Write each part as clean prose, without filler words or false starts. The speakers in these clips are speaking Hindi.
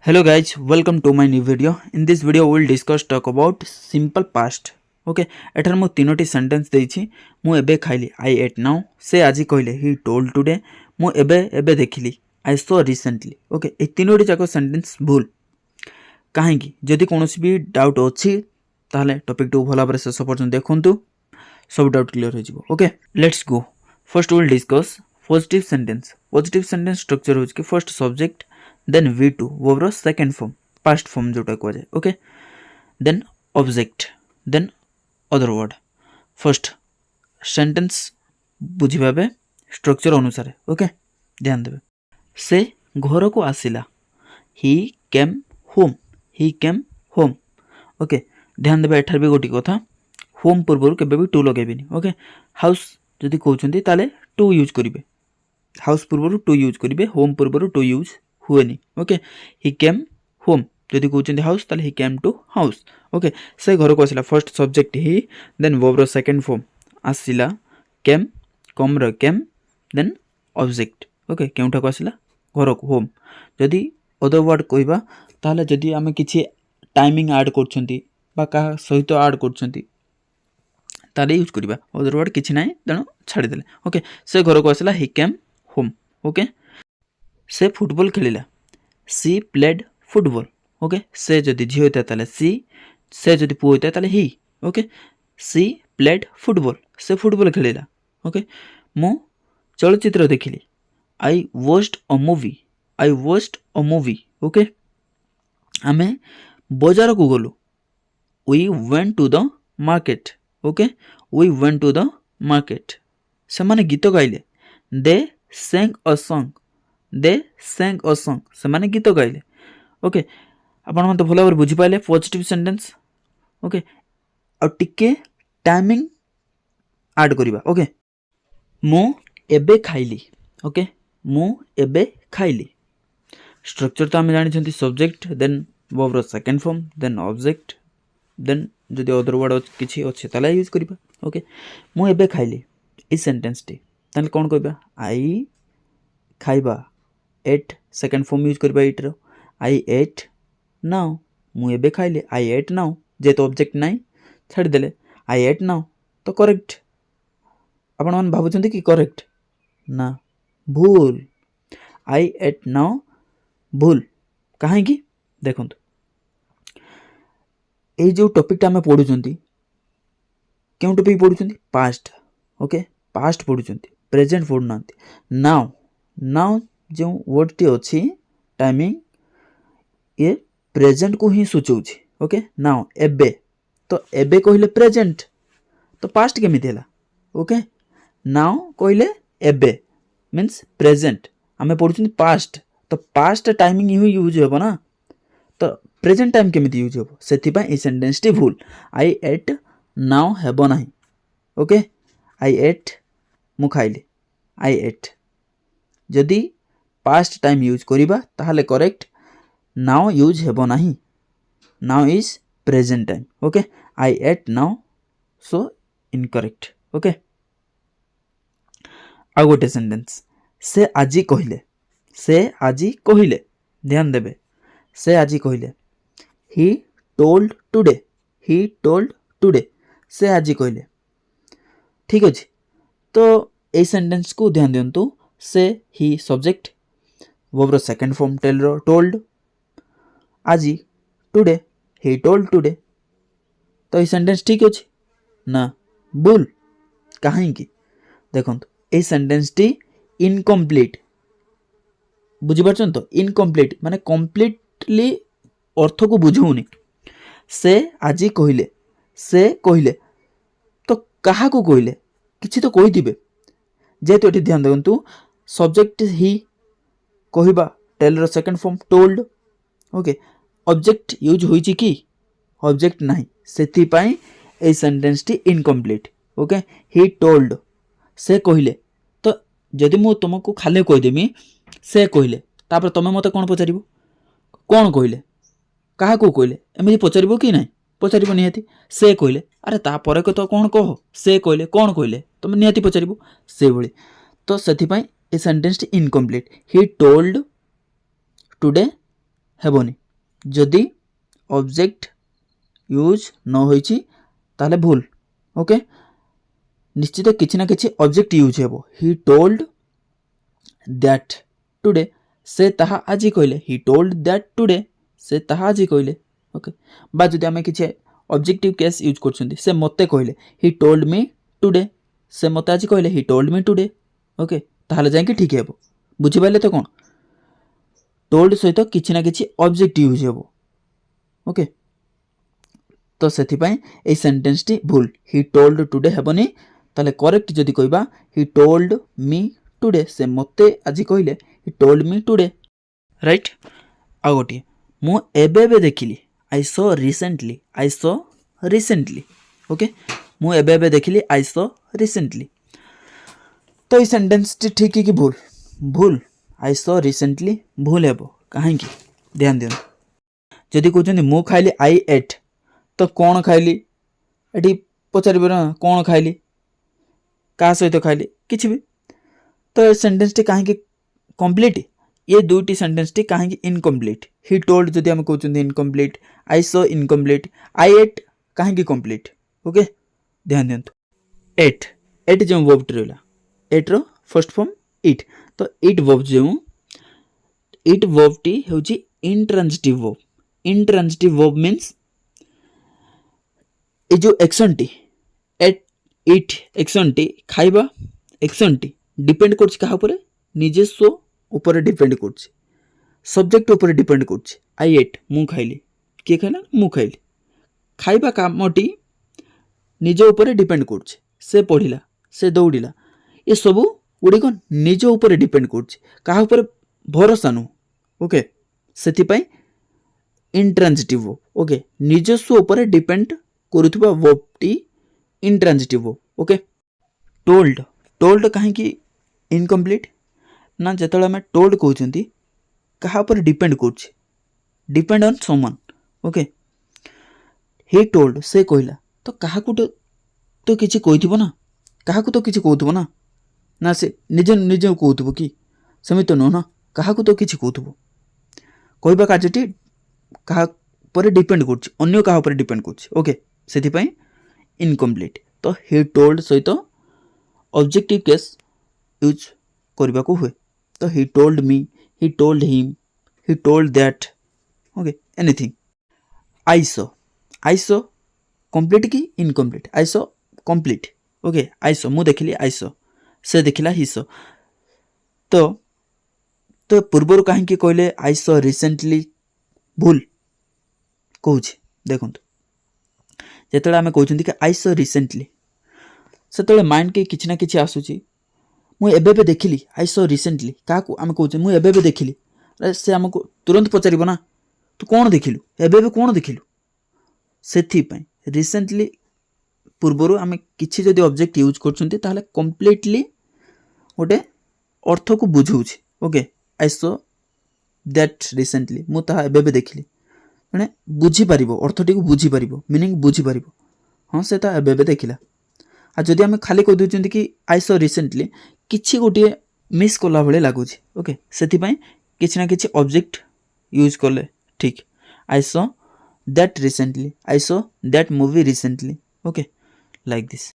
Hello guys, welcome to my new video. In this video we will talk about simple past. Okay, एठार मु तीनोटी सेंटेंस देछि मु एबे खाइली I ate now से आजि कहले he told today मु एबे देखिली I saw recently. Okay, ए तीनोटी जाको सेंटेंस भूल काहेकि जदि कोनोसी भी डाउट अछि ताले टॉपिक टू भला बरे शेष पर्यंत देखंतु सब डाउट क्लियर हो जिवो. Okay, let's go. First we will discuss positive sentence. Positive sentence structure हो कि first subject then V2 verb second form past form जोटा को जाए. Okay, then object then other word. first sentence बुझिबा बे स्ट्रक्चर अनुसार. ओके, ध्यान देबे. से घर को आसिला he came home. ओके, ध्यान देबे. एठार भी गोटी कथा होम पूर्व केबे भी टू लगेबिनी. ओके, हाउस जदि कहउछंती ताले टू यूज करिवे. हाउस पूर्व टू यूज करिवे, होम पूर्व टू यूज हुएनी. ओके, ही केम होम जदि कहउछंती हाउस ताले he came to house. Okay, से घर को आसिला first subject he, then verb रो सेकंड फॉर्म आसिला केम, कम रो केम, देन ऑब्जेक्ट. ओके, केउठा को आसिला घर को होम. जदि अदर वर्ड कहबा ताले जदि आमे किछि टाइमिंग ऐड करछंती बा का सहित ऐड करछंती ताले यूज करिबा. अदर वर्ड किछि नै तेनो छाडी देले. ओके, से घर को आसिला ही केम होम. ओके, से फुटबॉल खेलिला सी प्लेड फुटबॉल. ओके, से जदि झी होता ताले सी, से जदि पु होता ताले ही. ओके, सी प्लेड फुटबॉल से फुटबॉल खेलिला. ओके, मु चलचित्र देखिली I watched a movie. Okay, आमे बाजार को गलु we went to the market. Okay, we went to the market. से माने गीत गाइले दे sang a song से माने गीत गाइले. ओके, आपण मन तो भला बार बुझी पाइले पॉजिटिव सेंटेंस. ओके, आ टिके टाइमिंग ऐड करिबा. ओके, मु एबे खाइली. ओके, मु एबे खाइली. स्ट्रक्चर तो हम जानि छथि सब्जेक्ट देन वर्ब रो second form then object then जदि अदर वर्ड किछि अछि ताला यूज करिबा. ओके, मु एबे खाइली इ सेंटेंस टी ताले कोन कहबा आई खाइबा एट सेकंड फॉर्म यूज करबा. इट रो आई एट नाउ मु एबे खाइले आई एट नाउ जे तो ऑब्जेक्ट नाही छाडी देले आई एट नाउ तो करेक्ट. आपण मन भाबुछंती कि करेक्ट ना भूल. आई एट नाउ भूल काहे कि देखंतु ए जो टॉपिक ता हम पढुछंती केउ टॉपिक पढुछंती पास्ट. ओके, पास्ट पढुछंती प्रेजेंट पढुनांती. नाउ जो वर्ड टी अछि टाइमिंग ये प्रेजेंट को ही सूचौछि. ओके, नाउ एबे तो एबे कहिले प्रेजेंट तो पास्ट केमि देला. ओके, नाउ कहिले एबे मींस प्रेजेंट हमें पढुछन पास्ट तो पास्ट टाइमिंग ही यूज हेबो ना तो प्रेजेंट टाइम केमि यूज हेबो. सेथि पय ए सेंटेंस टी भूल. आई एट नाउ हेबो नाही. ओके, आई एट मु खाइली आई एट जदि पास्ट टाइम यूज करिबा ताहाले करेक्ट. नाउ यूज हेबो नाही. Now is present time. Okay, I ate now so incorrect. Okay, आ गोटे सेंटेंस से आजि कहिले ध्यान देबे. से आजि कहिले ही टोल्ड टुडे से आजि कहिले. ठीक अछि, तो ए सेंटेंस को ध्यान दियंतु. से ही सब्जेक्ट वर्ब रो सेकंड फॉर्म टेल रो टोल्ड आजि टुडे ही टोल्ड टुडे. तो ए सेंटेंस ठीक अछि ना भूल काहे कि देखंतु ए सेंटेंस टी इनकम्प्लीट. बुझि परछन तो इनकम्प्लीट माने कंप्लीटली अर्थ को बुझौनी. से आजि कहिले तो काहा को कहिले किछि तो कहि दिबे. जेतु एठी ध्यान देंतु सब्जेक्ट ही कहबा टेल रो second form told. Okay, object use होईची कि ऑब्जेक्ट नाही सेथि पय ए सेंटेंस टी इनकम्प्लीट. ओके, ही टोल्ड से कहिले तो जदि मु तुमको खाली कहि देमी से कहिले तापर तमे मते कोन पचारिबो कोन कहिले काहा को कहिले एमि पचारिबो कि नाही पचारिबो निहाती. से कहिले अरे ता परे को तो कोन कहो से कहिले कोन कहिले तमे निहाती पचारिबो से भली. तो सेथि पय ए सेंटेंस टी इनकम्प्लीट. ही टोल्ड टुडे हेबनी जदि ऑब्जेक्ट यूज न होइछि ताले भूल ओके निश्चित किछि ना किछि ऑब्जेक्ट यूज हेबो ही टोल्ड दैट टुडे से ताहा आजि कहले ही टोल्ड दैट टुडे से ताहा आजि कहले ओके बा जदि आमे किछि ऑब्जेक्टिव केस यूज करछन्ती से मते कहले ही टोल्ड मी टुडे से मते आजि कहले he told me today okay ताहले जाय कि ठीक हेबो बुझि पाइले तो कोन टोल्ड सहित किछि ना किछि ऑब्जेक्ट यूज हेबो ओके तो सेथि पई ए सेंटेंस टी भूल ही टोल्ड टुडे हेबनी ताले करेक्ट जदि कहबा ही टोल्ड मी टुडे से मते आजि कहले he told me today right आ गोटी मु एबे देखिली आई सो रिसेंटली ओके मु एबे देखिली आई सो रिसेंटली तो ये सेंटेंस टी ठीक कि भूल भूल आई सो रिसेंटली भूल हेबो काहे कि ध्यान दियो जदि कहउछन्ती मु खाइली आई एट तो कौन खाइली एटी पचारिबो ना कौन खाइली का सहित खाइली किछि भी तो ये सेंटेंस टी काहे कि कंप्लीट ये दुईटी सेंटेंस टी काहे कि इनकम्प्लीट ही टोल्ड जदि हम कहउछन्ती incomplete I saw incomplete I ate काहे कि कंप्लीट ओके ध्यान दियंतु एट जो वर्ब टी रहला एट रो फर्स्ट फॉर्म इट तो इट वर्ब टी होची इंट्रांजिटिव वर्ब मींस ए जो एक्शन टी एट इट एक्शन टी खाइबा एक्शन टी डिपेंड करछि कहा ऊपर निजस्व ऊपर डिपेंड करछि सब्जेक्ट ऊपर डिपेंड करछि आई एट मु खाइली के खाइला मु खाइली खाइबा कामटी निज ऊपर डिपेंड करछि से पढ़िला से दौड़िला ये सब गुड़िक निज ऊपर डिपेंड करछि कहा ऊपर भरोसा नु ओके सेति पई इंट्रांजिटिव वर्ब ओके निजस्व ऊपर डिपेंड करूथबा वर्ब टी इंट्रांजिटिव वर्ब ओके टोल्ड काहे कि इनकम्प्लीट ना जेतले हम टोल्ड कहउछंती कहा ऊपर डिपेंड करछि depend on someone okay he told से कहला तो कहा को तो किछि कहथिबो ना कहा को तो किछि कहथिबो ना से निज कहथिबो कि समित तो न कहा को तो किछि कहथिबो कहबा कार्यटी कहा पर डिपेंड करछि अन्य कहा पर डिपेंड करछि ओके सेति पई इनकम्प्लीट तो ही टोल्ड सहित ऑब्जेक्टिव केस यूज करबा को हुए तो he told me he told him he told that okay anything I saw complete की incomplete I saw complete okay I saw मु देखिली आई सो से देखिला ही सो तो पूर्वर कहीं कहले आई सो रिसेंटली भूल कहूँ देखो जिते आम कहते कि आई सो रिसेंटली से माइंड के किसी ना कि आसूची मुझे देखिली आई सो रिसेंटली क्या आम कहते मुझे देखिली से आमको तुरंत पचार ना तू कौन देखिलु एबे कौन देखिलु से रिसेंटली पूर्वर आम किसी जदि ऑब्जेक्ट यूज करछंती ताहले कंप्लीटली गोटे अर्थ को बुझाऊँ okay I saw that recently मु ताहा एबे देखिली मैंने बुझीपार अर्थटी को बुझीपार मीनिंग बुझीपार हाँ से एबे देखला आ जदि आम खाली कह दूँ कि आई सो रिसेंटली किसी गोटे मिस कला भाई लगुच ओके से किसी ना कि ऑब्जेक्ट यूज कले ठीक I saw that recently I saw that movie recently okay like this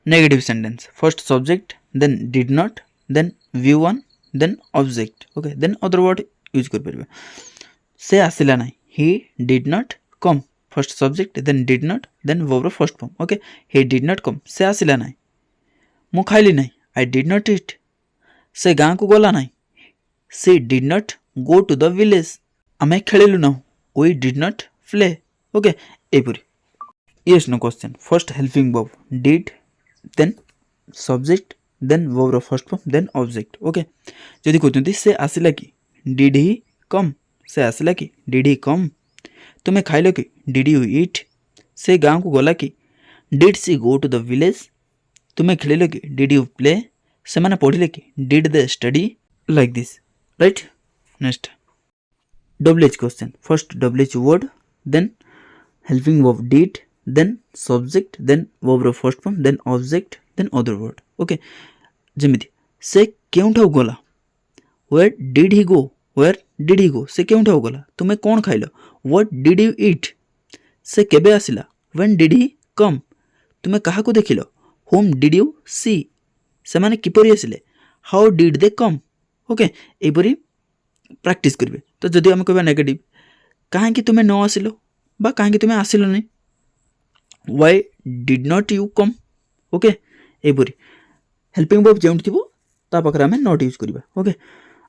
negative sentence first subject then did not then view one then object okay then other word use कर परिबे से आसिला नाही he did not come first subject then did not then verb first form okay he did not come से आसिला नाही मु खाइली नाही I did not eat से गाँ को गला नाही she did not go to the village आमे खेलिलु ना we did not play okay एपुरी yes no question first helping verb did then subject then verb first form then object okay जदि कहते से आसिला कि did he come से आसला कि डिड ही कम तुम्हें खाइल कि डिड यू ईट से गाँव को गला कि did she go to the village तुम्हें खेल कि डिड यू प्ले से मैंने पढ़ले कि did they study like this right next WH question first WH word then helping verb did then subject then verb first form then object then other word okay जमिति से केउठा गला where did he go where did he go से केउठाକୁ गला तुमे कौन खाइल व्हाट डिड यू इट से केबे आसिला व्हेन डिड ही कम तुमे काहाକୁ ଦେଖିଲ whom did you see ସେମାନେ କିପରି ଆସିଲେ how did they come okay एपरी प्रैक्टिस करेंगे तो जदि आम कह नेगेटिव कहीं तुम्हें न आसिल बा कहीं तुम्हें आसिल नहीं why did not you come okay एपरी हेल्पिंग वर्ब जो थी पाखे आम नॉट यूज करवा ओके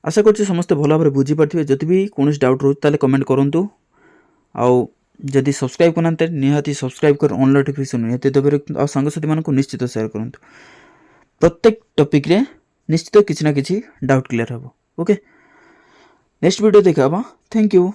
आशा कर समस्ते भल भाव बुझीपारे जदि भी कौन डाउट रोचे कमेंट करूँ आउ जदि सब्सक्राइब करना निहाती सब्सक्राइब कर ऑन नोटिफिकेशन निहाती दबार आ सांगसाथी मानक निश्चित शेयर करूँ प्रत्येक टॉपिक रे निश्चित किसी ना किसी डाउट क्लियर हम ओके नेक्स्ट वीडियो देखा थैंक यू।